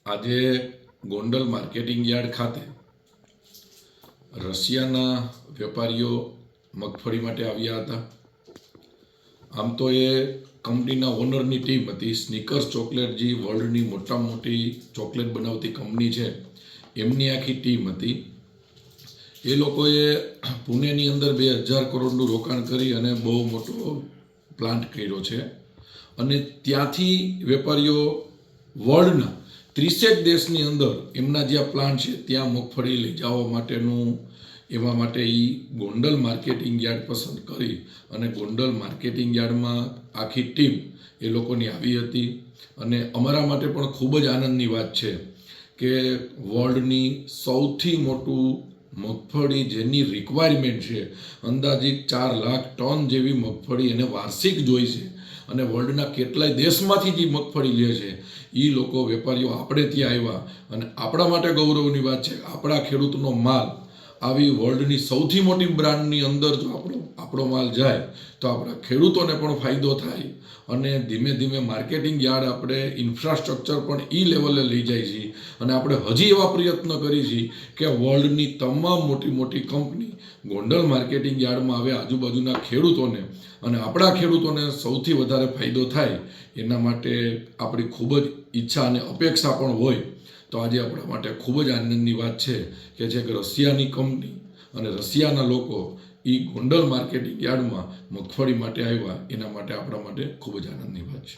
આજે Gondal marketing yard ખાતે રશિયાના વેપારીઓ મગફળી માટે આવ્યા હતા. આમ તો એ કંપનીના ઓનરની ટીમ હતી. સ્નીકર્સ ચોકલેટ જે વર્લ્ડની મોટામાં મોટી ચોકલેટ બનાવતી કંપની છે એમની આખી ટીમ હતી. એ લોકોએ પુણેની અંદર 2000 કરોડનું રોકાણ કરી અને બહુ મોટો પ્લાન્ટ કર્યો છે. અને ત્યાંથી વેપારીઓ વર્લ્ડના 30 દેશની અંદર એમના જ્યાં પ્લાન્ટ છે ત્યાં મગફળી લઈ જવા માટેનું એવા માટે એ ગોંડલ માર્કેટિંગ યાર્ડ પસંદ કરી અને ગોંડલ માર્કેટિંગ યાર્ડમાં આખી ટીમ એ લોકોની આવી હતી. અને અમારા માટે પણ ખૂબ જ આનંદની વાત છે કે વર્લ્ડની સૌથી મોટું મગફળી જેની રિક્વાયરમેન્ટ છે, અંદાજિત 4 લાખ ટન જેવી મગફળી એને વાર્ષિક જોઈ છે અને વર્લ્ડના કેટલાય દેશમાંથી જે મગફળી લે છે એ લોકો વેપારીઓ આપણે ત્યાં આવ્યા. અને આપણા માટે ગૌરવની વાત છે, આપણા ખેડૂતનો માલ આવી વર્લ્ડની સૌથી મોટી બ્રાન્ડની અંદર જો આપણો માલ જાય તો આપણા ખેડૂતોને પણ ફાયદો થાય. અને ધીમે ધીમે માર્કેટિંગ યાર્ડ આપણે ઇન્ફ્રાસ્ટ્રક્ચર પણ એ લેવલે લઈ જાય છે. અને આપણે હજી એવા પ્રયત્ન કરી છીએ કે વર્લ્ડની તમામ મોટી મોટી કંપની ગોંડલ માર્કેટિંગ યાર્ડમાં આવે, આજુબાજુના ખેડૂતોને અને આપણા ખેડૂતોને સૌથી વધારે ફાયદો થાય એના માટે આપણી ખૂબ જ ઈચ્છા અને અપેક્ષા પણ હોય. તો આજે આપણા માટે ખૂબ જ આનંદની વાત છે કે જે રશિયાની કંપની અને રશિયાના લોકો એ ગોંડલ માર્કેટિંગ યાર્ડમાં મગફળી માટે આવ્યા, એના માટે આપણા માટે ખૂબ જ આનંદની વાત છે.